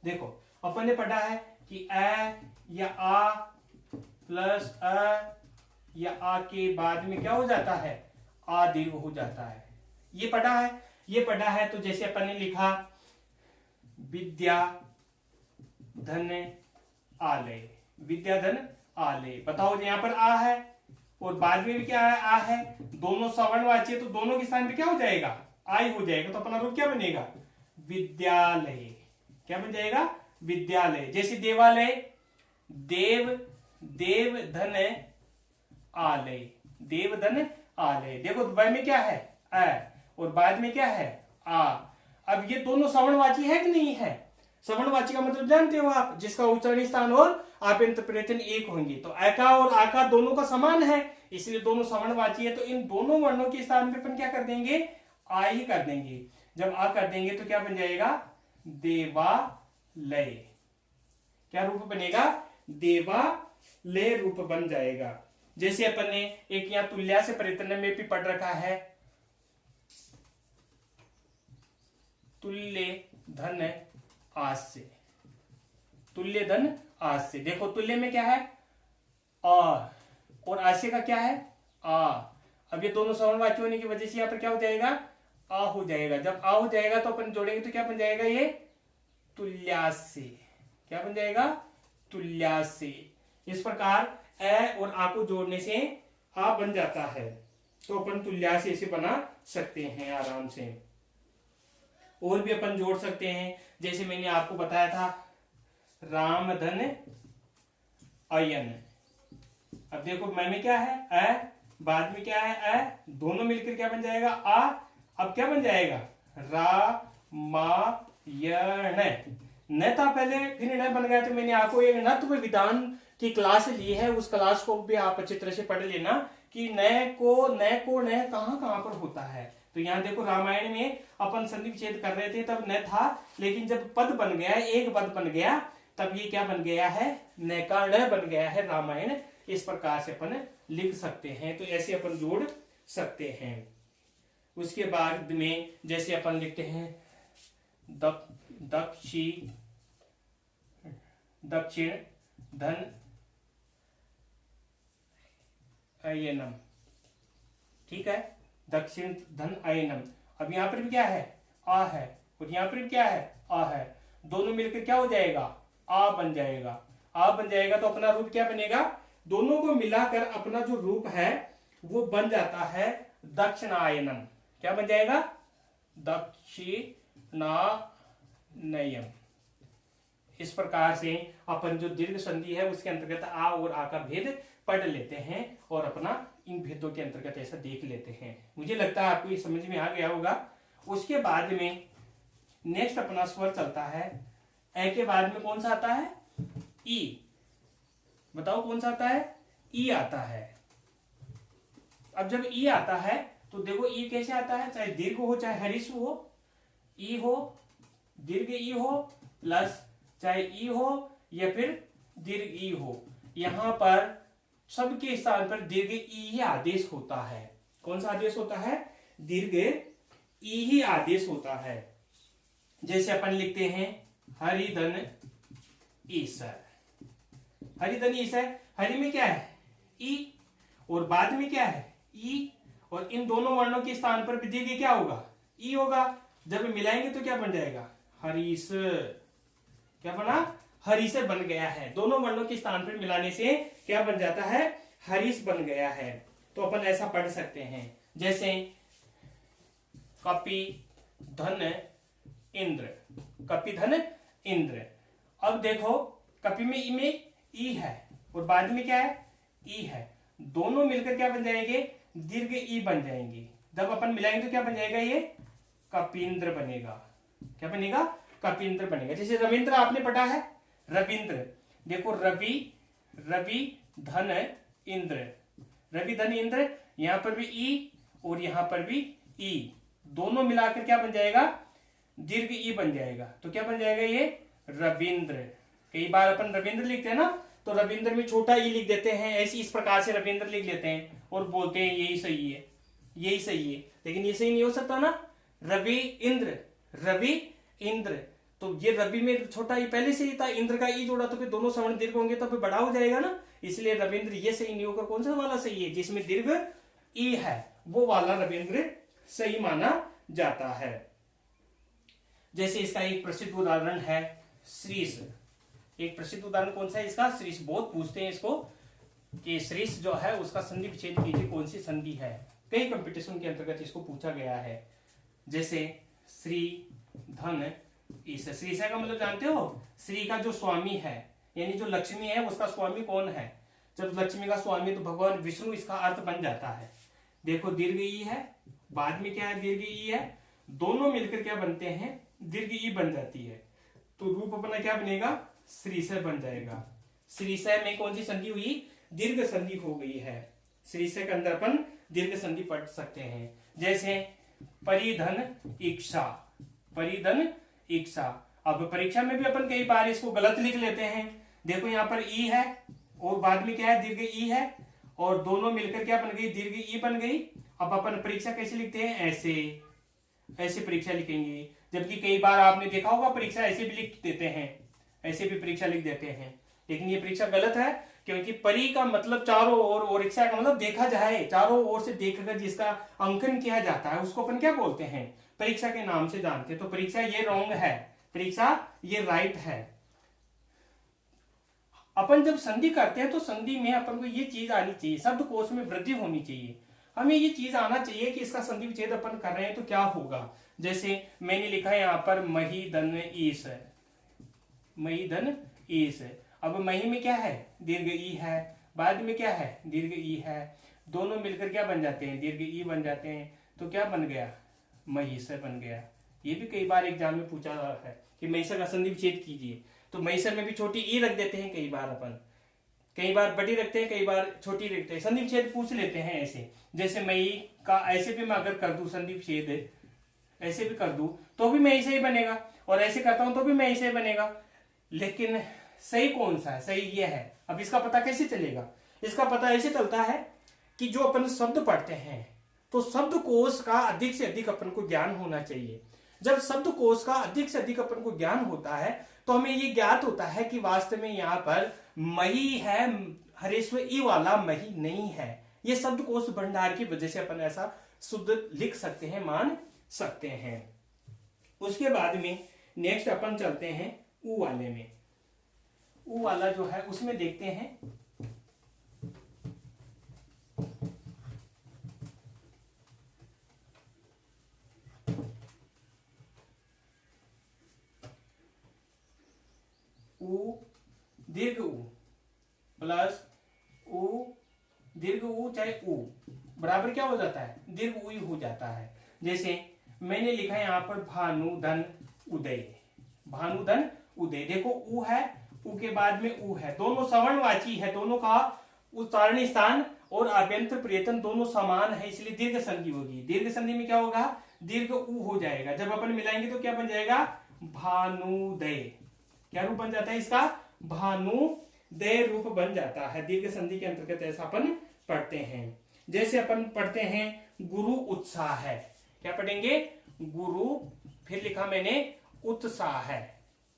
देखो अपन ने पढ़ा है कि अ या आ प्लस अ या आ के बाद में क्या हो जाता है? आ दीर्घ हो जाता है। ये पढ़ा है। ये पढ़ा है तो जैसे अपन ने लिखा विद्या धन आलय, विद्या धन आलय। बताओ यहां पर आ है और बाद में भी क्या है? आ है। दोनों सवर्णवाची है तो दोनों के स्थान पे क्या हो जाएगा? आई हो जाएगा। तो अपना रूप क्या बनेगा? विद्यालय। क्या बन जाएगा? विद्यालय। जैसे देवालय, देव देव धन आलय, देव धन आलय। देखो व में क्या है? अ और बाद में क्या है? आ। अब ये दोनों सवर्णवाची है कि नहीं है? सवर्णवाची का मतलब जानते हो आप, जिसका उच्चारण स्थान और आभ्यंतर प्रयत्न एक होंगे। तो अ का और आ का दोनों का समान है, इसलिए दोनों सवर्णवाची है। तो इन दोनों वर्णों के स्थान पे अपन क्या कर देंगे? आ ही कर देंगे। जब आ कर देंगे तो क्या बन जाएगा? देवालय। क्या रूप बनेगा? देवालय रूप बन जाएगा। जैसे अपन ने एक यहाँ तुल्या से प्रयत्न में भी पढ़ रखा है, तुल्य धन आस्य, तुल्य धन आस्य। देखो तुल्य में क्या है? आ और आस्य का क्या है? आ। अब ये दोनों सवर्णवाची होने की वजह से यहाँ पर क्या हो जाएगा? आ हो जाएगा। जब आ हो जाएगा तो अपन जोड़ेंगे तो क्या बन जाएगा? ये तुल्यास्य। क्या बन जाएगा, तुल्यासे। इस प्रकार ए और आ को जोड़ने से आ बन जाता है, तो अपन तुल्यासे इसे बना सकते हैं आराम से। और भी अपन जोड़ सकते हैं, जैसे मैंने आपको बताया था राम धन अयन। अब देखो मैं में क्या है अ, बाद में क्या है अ, दोनों मिलकर क्या बन जाएगा आ। अब क्या बन जाएगा रामायण। न था पहले फिर न बन गया, तो मैंने आपको एक नत्व विधान की क्लास ली है, उस क्लास को भी आप अच्छी तरह से पढ़ लेना कि न कहां कहां पर होता है। तो यहाँ देखो रामायण में अपन संधि विच्छेद कर रहे थे तब न था, लेकिन जब पद बन गया, एक पद बन गया, तब ये क्या बन गया है, न का न बन गया है रामायण। इस प्रकार से अपन लिख सकते हैं, तो ऐसे अपन जोड़ सकते हैं। उसके बाद में जैसे अपन लिखते हैं दक्षिण धन अयनम, ठीक है, दक्षिण धन अयनम। अब यहां पर भी क्या है आ है, और यहां पर भी क्या है आ है, दोनों मिलकर क्या हो जाएगा आ बन जाएगा। आ बन जाएगा तो अपना रूप क्या बनेगा, दोनों को मिलाकर अपना जो रूप है वो बन जाता है दक्षिणायनम। क्या बन जाएगा, दक्षिणायनम। इस प्रकार से अपन जो दीर्घ संधि है उसके अंतर्गत आ और आ का भेद पढ़ लेते हैं और अपना इन भेदों के अंतर्गत ऐसा देख लेते हैं। मुझे लगता है आपको ये समझ में आ गया होगा। उसके बाद में नेक्स्ट अपना स्वर चलता है, ए के बाद में कौन सा आता है, ई। बताओ कौन सा आता है, ई आता है। अब जब ई आता है तो देखो ई कैसे आता है, चाहे दीर्घ हो चाहे हरिस्व हो, ई हो दीर्घ ई हो प्लस चाहे ई हो या फिर दीर्घ ई हो, यहां पर सबके स्थान पर दीर्घ ई ही आदेश होता है। कौन सा आदेश होता है, दीर्घ ई ही आदेश होता है। जैसे अपन लिखते हैं हरिधन ईसर। हरिधन ईसर, हरि में क्या है ई और बाद में क्या है ई, और इन दोनों वर्णों के स्थान पर दीर्घ क्या होगा, ई होगा। जब मिलाएंगे तो क्या बन जाएगा, हरीस। क्या बना, हरीस बन गया है। दोनों वर्णों के स्थान पर मिलाने से क्या बन जाता है, हरीस बन गया है। तो अपन ऐसा पढ़ सकते हैं, जैसे कपि धन इंद्र, कपि धन इंद्र। अब देखो कपि में ई है और बाद में क्या है ई है, दोनों मिलकर क्या बन जाएंगे, दीर्घ ई बन जाएंगे। जब अपन मिलाएंगे तो क्या बन जाएगा, ये कपिंद्र बनेगा। क्या बनेगा, कपिंद्र बनेगा। जैसे रविंद्र आपने पढ़ा है, रविंद्र। देखो रवि, रवि धन इंद्र, रवि धन इंद्र, यहां पर भी ई और यहां पर भी ई, दोनों मिलाकर क्या बन जाएगा, दीर्घ ई बन जाएगा। तो क्या बन जाएगा, ये रविंद्र। कई बार अपन रविंद्र लिखते हैं ना, तो रविंद्र में छोटा ई लिख देते हैं, ऐसी इस प्रकार से रविंद्र लिख लेते हैं और बोलते हैं यही सही है, यही सही है। लेकिन ये सही नहीं हो सकता ना, रवि इंद्र, रवि इंद्र। तो ये रवि में छोटा ई पहले से ही था, इंद्र का ई जोड़ा तो फिर दोनों सवर्ण दीर्घ होंगे तो फिर बड़ा हो जाएगा ना, इसलिए रविंद्र ये सही नहीं होकर कौन सा वाला सही है, जिसमें दीर्घ ई है वो वाला रविंद्र सही माना जाता है। जैसे इसका एक प्रसिद्ध उदाहरण है श्रीस। एक प्रसिद्ध उदाहरण कौन सा है इसका, श्रीस। बहुत पूछते हैं इसको कि श्रीस जो है उसका संधि विच्छेद कीजिए, कौन सी संधि है। कई कंपटीशन के अंतर्गत इसको पूछा गया है। जैसे श्री धन ईश। श्री का मतलब जानते हो, श्री का जो स्वामी है यानी जो लक्ष्मी है उसका स्वामी कौन है। जब लक्ष्मी का स्वामी तो भगवान विष्णु, इसका अर्थ बन जाता है। देखो दीर्घ ई है, बाद में क्या है दीर्घ ई है, दोनों मिलकर क्या बनते हैं, दीर्घ ई बन जाती है। तो रूप अपना क्या बनेगा, श्रीसय बन जाएगा। श्रीसय में कौन सी संधि हुई, दीर्घ संधि हो गई है। श्रीसय के अंदर अपन दीर्घ संधि पढ़ सकते हैं। जैसे परिधन इच्छा, परिधन इच्छा। अब परीक्षा में भी अपन कई बार इसको गलत लिख लेते हैं। देखो यहाँ पर ई है और बाद में क्या है, दीर्घ ई है, और दोनों मिलकर क्या बन गई, दीर्घ ई बन गई। अब अपन परीक्षा कैसे लिखते हैं, ऐसे, ऐसे परीक्षा लिखेंगे। जबकि कई बार आपने देखा होगा परीक्षा ऐसे भी लिख देते हैं, ऐसे भी परीक्षा लिख देते हैं। लेकिन ये परीक्षा गलत है, क्योंकि परी का मतलब चारों ओर और इच्छा का मतलब देखा जाए, चारों ओर से देखकर जिसका अंकन किया जाता है उसको अपन क्या बोलते हैं, परीक्षा के नाम से जानते हैं। तो परीक्षा ये रॉन्ग है, परीक्षा ये राइट है। अपन जब संधि करते हैं तो संधि में अपन को ये चीज आनी चाहिए, शब्दकोश में वृद्धि होनी चाहिए। हमें ये चीज आना चाहिए कि इसका संधि विच्छेद अपन कर रहे हैं तो क्या होगा। जैसे मैंने लिखा है यहाँ पर मही धन ईस है, मही धन ईस है। अब मही में क्या है, दीर्घ ई है, बाद में क्या है, दीर्घ ई है, दोनों मिलकर क्या बन जाते हैं, दीर्घ ई बन जाते हैं। तो क्या बन गया, महिषर बन गया। ये भी कई बार एग्जाम में पूछा है कि महिषर का संधि विच्छेद कीजिए, तो महिषर में भी छोटी ई रख देते हैं कई बार अपन, कई बार बड़ी रखते हैं, कई बार छोटी रखते हैं, संधि विच्छेद पूछ लेते हैं ऐसे। जैसे मई का ऐसे भी मैं अगर कर दूं संधि विच्छेद, ऐसे भी कर दूं तो भी मैं ऐसे ही बनेगा, और ऐसे करता हूं तो भी मैं ऐसे ही बनेगा। लेकिन सही कौन सा है, सही ये है। अब इसका पता कैसे चलेगा, इसका पता ऐसे चलता है कि जो अपन शब्द पढ़ते हैं तो शब्दकोश का अधिक से अधिक अपन को ज्ञान होना चाहिए। जब शब्दकोश का अधिक से अधिक अपन को ज्ञान होता है तो हमें ये ज्ञात होता है कि वास्तव में यहाँ पर मही है, हरेश्वर ई वाला मही नहीं है। ये शब्दकोश भंडार की वजह से अपन ऐसा शुद्ध लिख सकते हैं, मान सकते हैं। उसके बाद में नेक्स्ट अपन चलते हैं ऊ वाले में। ऊ वाला जो है उसमें देखते हैं ऊ दीर्घ ऊ प्लस ऊ दीर्घ ऊ चाहे ऊ बराबर क्या हो जाता है, दीर्घ ऊ हो जाता है। जैसे मैंने लिखा है यहाँ पर भानुधन उदय, भानुधन उदय। देखो ऊ है, ऊ के बाद में ऊ है, दोनों सवर्णवाची है, दोनों का उच्चारण स्थान और आभ्यंतर प्रयत्न दोनों समान है, इसलिए दीर्घ संधि होगी। दीर्घ संधि में क्या होगा, दीर्घ ऊ हो जाएगा। जब अपन मिलाएंगे तो क्या बन जाएगा, भानुदय। क्या रूप बन जाता है इसका, भानुदय रूप बन जाता है। दीर्घ संधि के अंतर्गत ऐसा अपन पढ़ते हैं। जैसे अपन पढ़ते हैं गुरु उत्साह है, क्या पढ़ेंगे, गुरु, फिर लिखा मैंने उत्साह है,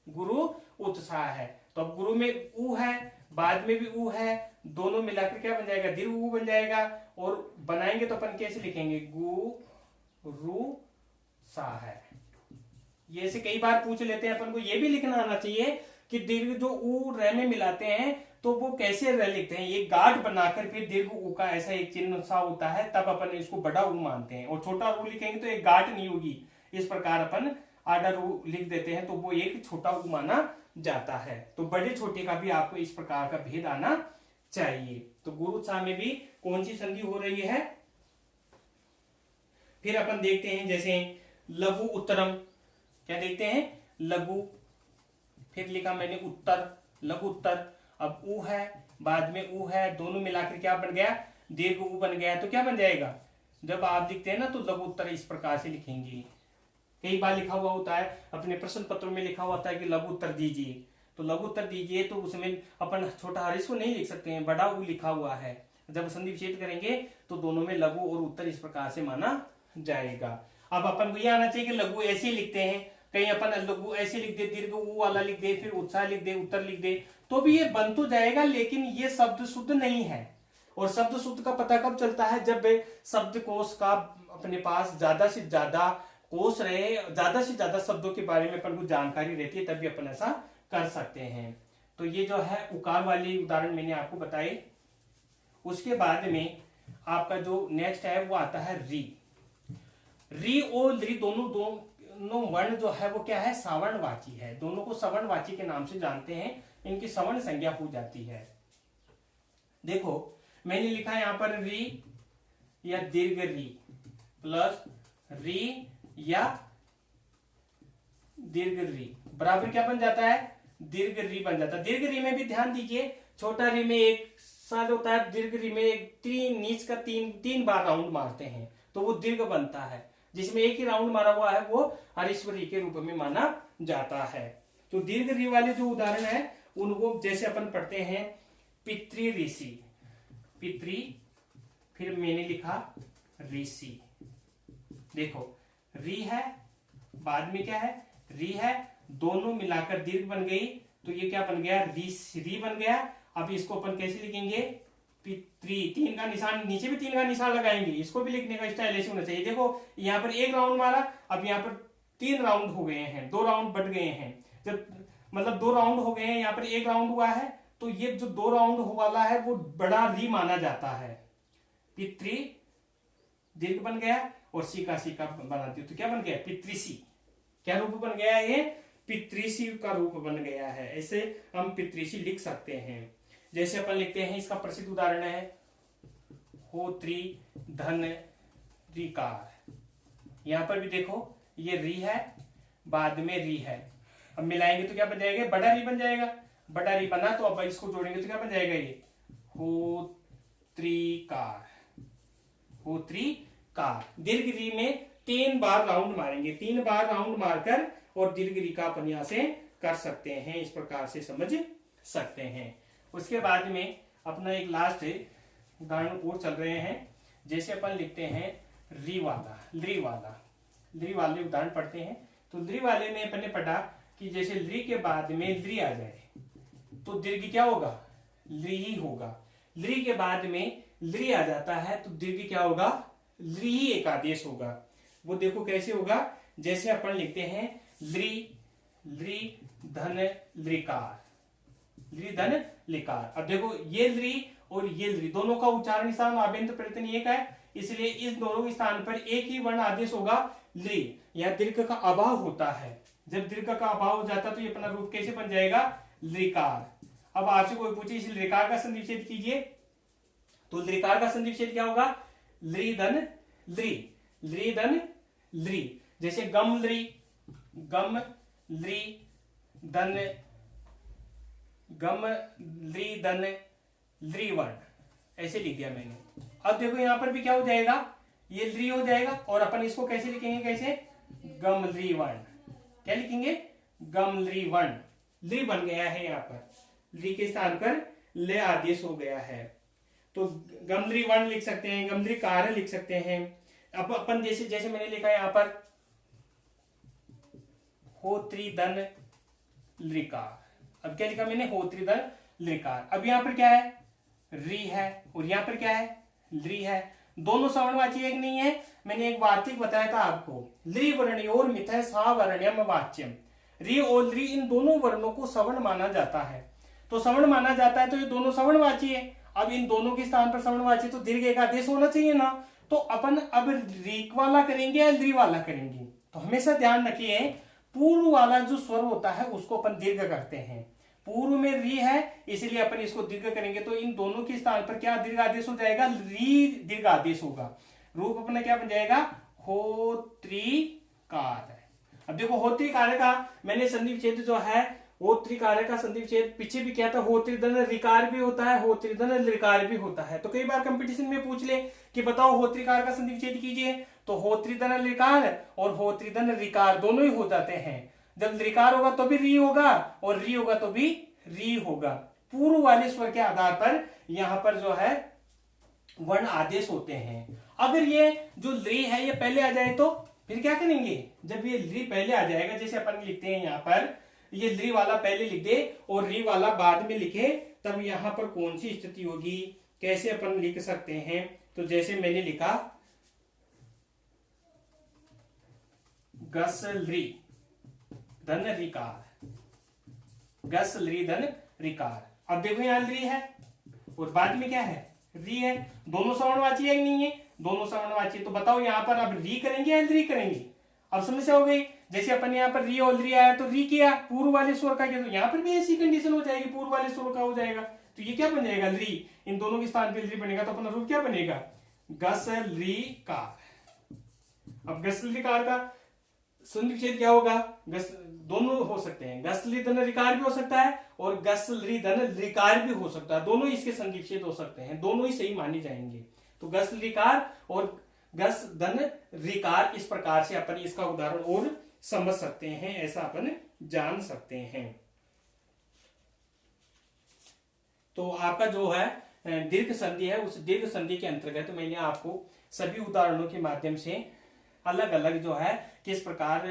गुरु उत्साह है। तो अब गुरु में ऊ है, बाद में भी ऊ है, दोनों मिलाकर क्या बन जाएगा, दीर्घ ऊ बन जाएगा। और बनाएंगे तो अपन कैसे लिखेंगे, गुरु सा है। ये ऐसे कई बार पूछ लेते हैं, अपन को ये भी लिखना आना चाहिए कि दीर्घ जो ऊ रे में मिलाते हैं तो वो कैसे रे लिखते हैं। ये गांठ बनाकर फिर दीर्घ ऊ का ऐसा एक चिन्ह सा होता है, तब अपन इसको बड़ा ऊ मानते हैं। और छोटा ऊ लिखेंगे तो एक गांठ नहीं होगी, इस प्रकार अपन आडर ऊ लिख देते हैं तो वो एक छोटा ऊ माना जाता है। तो बड़े छोटे का भी आपको इस प्रकार का भेद आना चाहिए। तो गुरु सा में भी कौन सी संधि हो रही है। फिर अपन देखते हैं जैसे लघु उत्तरम, क्या देखते हैं, लघु, फिर लिखा मैंने उत्तर, लघु उत्तर। अब ऊ है, बाद में ऊ है, दोनों मिलाकर क्या बन गया, दीर्घ ऊ बन गया। तो क्या बन जाएगा, जब आप लिखते हैं ना तो लघु उत्तर इस प्रकार से लिखेंगे। कई बार लिखा हुआ होता है अपने प्रश्न पत्रों में, लिखा हुआ होता है कि लघु उत्तर दीजिए, तो लघु उत्तर दीजिए तो उसमें अपन छोटा हरीश को नहीं लिख सकते हैं, बड़ा ऊ लिखा हुआ है। जब संधि विच्छेद करेंगे तो दोनों में लघु और उत्तर इस प्रकार से माना जाएगा। अब अपन को यह आना चाहिए कि लघु ऐसे लिखते हैं, कहीं अपन लघु ऐसे लिख दे, दीर्घ ऊ वाला लिख दे, फिर उत्साह लिख दे, उत्तर लिख दे, तो भी ये बन तो जाएगा, लेकिन ये शब्द शुद्ध नहीं है। और शब्द शुद्ध का पता कब चलता है, जब शब्द कोश का अपने पास ज्यादा से ज्यादा कोश रहे, ज्यादा से ज्यादा शब्दों के बारे में अपन को जानकारी रहती है, तभी अपन ऐसा कर सकते हैं। तो ये जो है उकार वाली उदाहरण मैंने आपको बताई। उसके बाद में आपका जो नेक्स्ट है वो आता है री। री और री दोनों वर्ण जो है वो क्या है, सवर्णवाची है। दोनों को सवर्णवाची के नाम से जानते हैं, इनकी सवर्ण संज्ञा हो जाती है। देखो मैंने लिखा है यहां पर री या दीर्घ री प्लस री या दीर्घ री बराबर क्या बन जाता है, दीर्घ री बन जाता है। दीर्घ री में भी ध्यान दीजिए, छोटा री में एक साथ होता है, दीर्घ री में एक नीच का तीन बार राउंड मारते हैं तो वो दीर्घ बनता है। जिसमें एक ही राउंड मारा हुआ है वो हरीश्वरी के रूप में माना जाता है। तो दीर्घ री वाले जो उदाहरण है उनको जैसे अपन पढ़ते हैं पितृ ऋषि, पितृ, फिर मैंने लिखा ऋषि। देखो री है, बाद में क्या है, री है, दोनों मिलाकर दीर्घ बन गई तो ये क्या बन गया, री बन गया। अब इसको अपन कैसे लिखेंगे, पितृ, तीन का निशान, नीचे भी तीन का निशान लगाएंगे। इसको भी लिखने का स्टाइल ऐसे होना चाहिए। देखो यहाँ पर एक राउंड मारा, अब यहाँ पर 3 राउंड हो गए हैं, 2 राउंड बढ़ गए हैं। जब मतलब 2 राउंड हो गए हैं, यहाँ पर 1 राउंड हुआ है तो ये जो 2 राउंड वाला है वो बड़ा री माना जाता है। पितृ दीर्घ बन गया और सी का बनाती हूं तो क्या बन गया, पितृसी। क्या रूप बन गया है, पितृसी का रूप बन गया है। ऐसे हम पितृसी लिख सकते हैं। जैसे अपन लिखते हैं, इसका प्रसिद्ध उदाहरण है होत्री धन ऋकार। यहां पर भी देखो ये री है, बाद में री है, अब मिलाएंगे तो क्या बन जाएगा, बड़ा री बन जाएगा। बड़ा री बना तो अब इसको जोड़ेंगे तो क्या बन जाएगा, ये होत्रिकार। होत्रिकार। दीर्घ री में 3 बार राउंड मारेंगे, 3 बार राउंड मारकर और दीर्घ री का अपन यहां से कर सकते हैं, इस प्रकार से समझ सकते हैं। उसके बाद में अपना एक लास्ट उदाहरण और चल रहे हैं। जैसे अपन लिखते हैं री वाला, ली वाला, ली वाले उदाहरण पढ़ते हैं। तो ली वाले में अपन ने पढ़ा कि जैसे ली के बाद में ली आ जाए तो दीर्घ क्या होगा, ली ही होगा। ली के बाद में ली आ जाता है तो दीर्घ क्या होगा, ली ही एक आदेश होगा। वो देखो कैसे होगा, जैसे अपन लिखते हैं ली, ली धन लिकार, ली धन लिकार। अब देखो ये ली और ये ली दोनों का उच्चारण स्थान आभ्यंतर प्रत्यय एक है, इसलिए इस दोनों के स्थान पर एक ही वर्ण आदेश होगा, ली। यह दीर्घ का अभाव होता है। जब दीर्घ का अभाव हो जाता तो ये अपना रूप कैसे बन जाएगा, लिकार। अब आपसे कोई पूछे इस लिकार का संधि विच्छेद कीजिए, तो लिकार का संधि विच्छेद क्या होगा, ली धन ली, ली धन ली। जैसे गम ली, गम ली धन, गम ली धन ली वर्ण, ऐसे लिख दिया मैंने। अब देखो यहां पर भी क्या हो जाएगा, ये ली हो जाएगा और अपन इसको कैसे लिखेंगे, कैसे, गम ली वर्ण। क्या लिखेंगे, गम ली वर्ण। ली बन गया है, यहां पर ली के स्थान पर ले आदेश हो गया है। तो गमली वर्ण लिख सकते हैं, गमली कार्य लिख सकते हैं। अब अपन जैसे जैसे मैंने लिखा है यहां पर होत्रिधन लिकार। अब क्या लिखा मैंने, होत्रिधन लिकार। अब यहां पर क्या है, री है और यहां पर क्या है, ली है। दोनों सवर्णवाची एक नहीं है। मैंने एक वार्तिक बताया था आपको, ली वर्णयोर मिथय सावर्ण्यम वाच्यम। री और ली इन दोनों वर्णों को सवर्ण माना जाता है। तो सवर्ण माना जाता है तो ये दोनों सवर्णवाची है। अब इन दोनों के स्थान पर सवर्णवाची तो दीर्घ एक आदेश होना चाहिए ना। तो अपन अब रीक वाला करेंगे या ली वाला करेंगे, तो हमेशा ध्यान रखिए पूर्व वाला जो स्वर होता है उसको अपन दीर्घ करते हैं। पूर्व में री है इसलिए अपन इसको दीर्घ करेंगे, तो इन दोनों के स्थान पर क्या दीर्घ आदेश हो जाएगा, री दीर्घ आदेश होगा। रूप अपना क्या बन जाएगा, होत्रिकार। अब देखो होत्रिकार का मैंने संधि विच्छेद जो है, होत्रिकार का संधि विच्छेद पीछे भी क्या था, होत्रिधन रिकार भी होता है, होत्रिधन लिकार भी होता है। तो कई बार कंपटीशन में पूछ ले कि बताओ होत्रिकार का संधि विच्छेद कीजिए, तो होत्रिधन लिकार और होत्रिधन रिकार दोनों ही हो जाते हैं। जब रिकार होगा तो भी री होगा और री होगा तो भी री होगा। पूर्व वाले स्वर के आधार पर यहां पर जो है वर्ण आदेश होते हैं। अगर ये जो ली है ये पहले आ जाए तो फिर क्या करेंगे, जब ये ली पहले आ जाएगा, जैसे अपन लिखते हैं यहां पर ये ली वाला पहले लिख दे और री वाला बाद में लिखे, तब यहां पर कौन सी स्थिति होगी, कैसे अपन लिख सकते हैं। तो जैसे मैंने लिखा गस ली धन रिकार, गस ली धन रिकार। अब देखो यहां ली है और बाद में क्या है, री है। दोनों सवर्णवाची है कि नहीं है, दोनों सवर्णवाची। तो बताओ यहां पर अब री करेंगे या ली करेंगे। अब समस्या हो गई, जैसे अपन यहाँ पर री और री आया तो री किया, पूर्व वाले स्वर का किया, तो यहाँ पर भी ऐसी कंडीशन हो जाएगी, पूर्व वाले स्वर का हो जाएगा। तो ये क्या बन जाएगा, री। इन दोनों के स्थान पर री बनेगा तो अपना रूप क्या बनेगा, गस ली कार। अब गस ली कार का संधि विच्छेद क्या होगा, गस दोनों हो सकते हैं, गस ली धन रिकार भी हो सकता है और गस ली धन रिकार भी हो सकता है। दोनों इसके संधि विच्छेद हो सकते हैं, दोनों ही सही माने जाएंगे। तो गस लिकार और गस धन रिकार, इस प्रकार से अपन इसका उदाहरण और समझ सकते हैं, ऐसा अपन जान सकते हैं। तो आपका जो है दीर्घ संधि है, उस दीर्घ संधि के अंतर्गत मैंने आपको सभी उदाहरणों के माध्यम से अलग अलग जो है किस प्रकार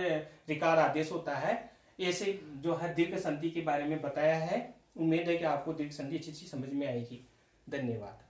रिकार आदेश होता है, ऐसे जो है दीर्घ संधि के बारे में बताया है। उम्मीद है कि आपको दीर्घ संधि अच्छी समझ में आएगी। धन्यवाद।